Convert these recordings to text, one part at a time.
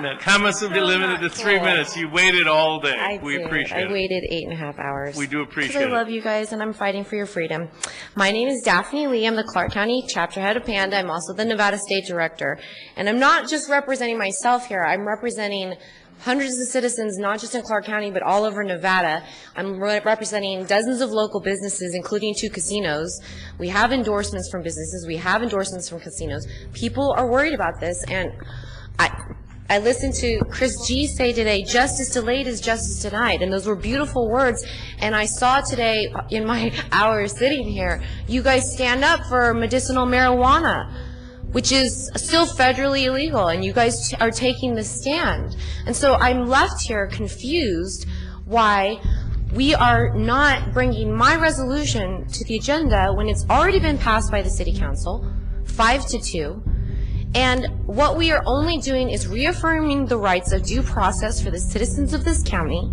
No, comments will be limited to 3 minutes. You waited all day. We appreciate it. I waited 8.5 hours. We do appreciate it. Because I love you guys, and I'm fighting for your freedom. My name is Daphne Lee. I'm the Clark County chapter head of PANDA. I'm also the Nevada State Director. And I'm not just representing myself here. I'm representing hundreds of citizens, not just in Clark County, but all over Nevada. I'm representing dozens of local businesses, including 2 casinos. We have endorsements from businesses. We have endorsements from casinos. People are worried about this, and I listened to Chris G. say today, justice delayed is justice denied, and those were beautiful words. And I saw today in my hours sitting here, you guys stand up for medicinal marijuana, which is still federally illegal, and you guys are taking the stand. And so I'm left here confused why we are not bringing my resolution to the agenda when it's already been passed by the City Council, 5-2. And what we are only doing is reaffirming the rights of due process for the citizens of this county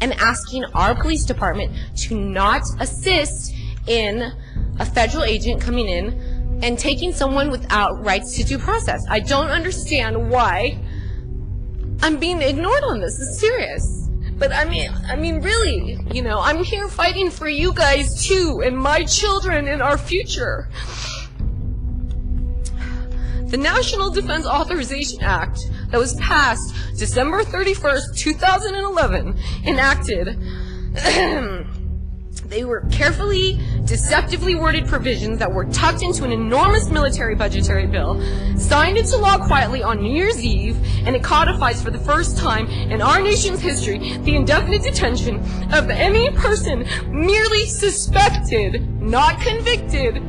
and asking our police department to not assist in a federal agent coming in and taking someone without rights to due process. I don't understand why I'm being ignored on this. It's serious. But I mean, really, you know, I'm here fighting for you guys too, and my children and our future. The National Defense Authorization Act that was passed December 31st, 2011, enacted they were carefully, deceptively worded provisions that were tucked into an enormous military budgetary bill, signed into law quietly on New Year's Eve, and it codifies for the first time in our nation's history the indefinite detention of any person merely suspected, not convicted,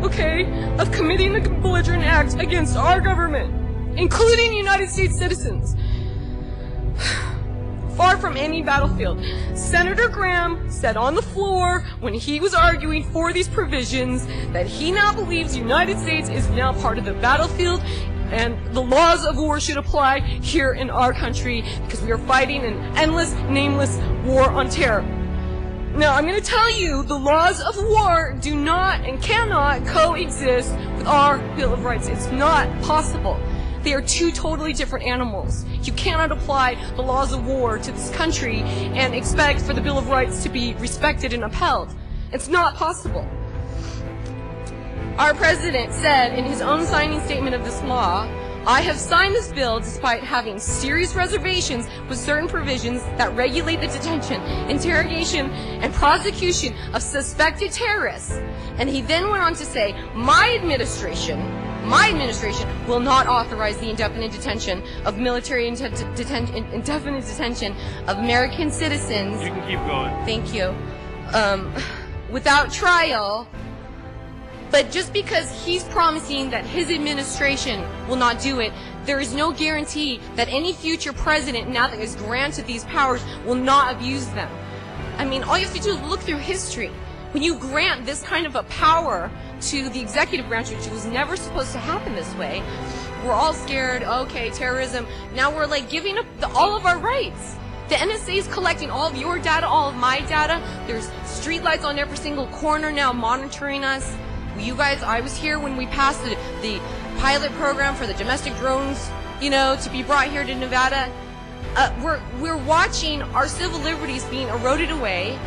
okay, of committing a belligerent act against our government, including United States citizens. Far from any battlefield. Senator Graham said on the floor when he was arguing for these provisions that he now believes the United States is now part of the battlefield and the laws of war should apply here in our country because we are fighting an endless, nameless war on terror. Now, I'm going to tell you, the laws of war do not and cannot coexist with our Bill of Rights. It's not possible. They are 2 totally different animals. You cannot apply the laws of war to this country and expect for the Bill of Rights to be respected and upheld. It's not possible. Our president said in his own signing statement of this law, I have signed this bill despite having serious reservations with certain provisions that regulate the detention, interrogation, and prosecution of suspected terrorists. And he then went on to say, my administration will not authorize the indefinite detention of indefinite detention of American citizens. You can keep going. Thank you. Without trial. But just because he's promising that his administration will not do it, there is no guarantee that any future president, now that is granted these powers, will not abuse them. I mean, all you have to do is look through history. When you grant this kind of a power to the executive branch, which was never supposed to happen this way, we're all scared, okay, terrorism. Now we're like giving up all of our rights. The NSA is collecting all of your data, all of my data. There's streetlights on every single corner now monitoring us. You guys, I was here when we passed the pilot program for the domestic drones, you know, to be brought here to Nevada. We're watching our civil liberties being eroded away.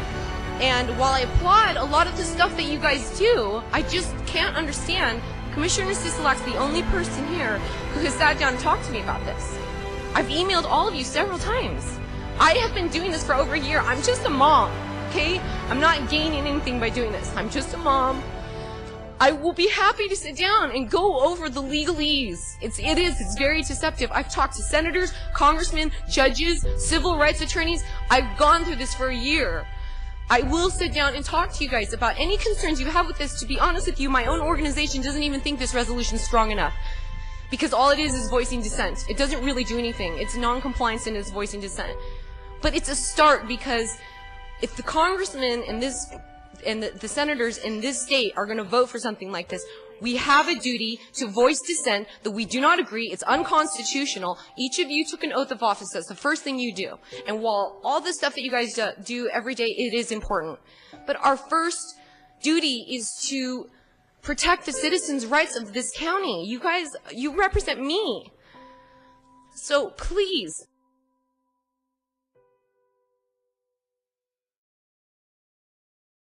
And while I applaud a lot of the stuff that you guys do, I just can't understand. Commissioner Sisolak's the only person here who has sat down and talked to me about this. I've emailed all of you several times. I have been doing this for over a year. I'm just a mom, okay? I'm not gaining anything by doing this. I'm just a mom. I will be happy to sit down and go over the legalese. It's very deceptive. I've talked to senators, congressmen, judges, civil rights attorneys. I've gone through this for a year. I will sit down and talk to you guys about any concerns you have with this. To be honest with you, my own organization doesn't even think this resolution is strong enough. Because all it is voicing dissent. It doesn't really do anything. It's non-compliance and it's voicing dissent. But it's a start because if the congressmen and the senators in this state are going to vote for something like this, we have a duty to voice dissent that we do not agree. It's unconstitutional. Each of you took an oath of office. That's the first thing you do. And while all the stuff that you guys do every day, it is important. But our first duty is to protect the citizens' rights of this county. You guys, you represent me. So please,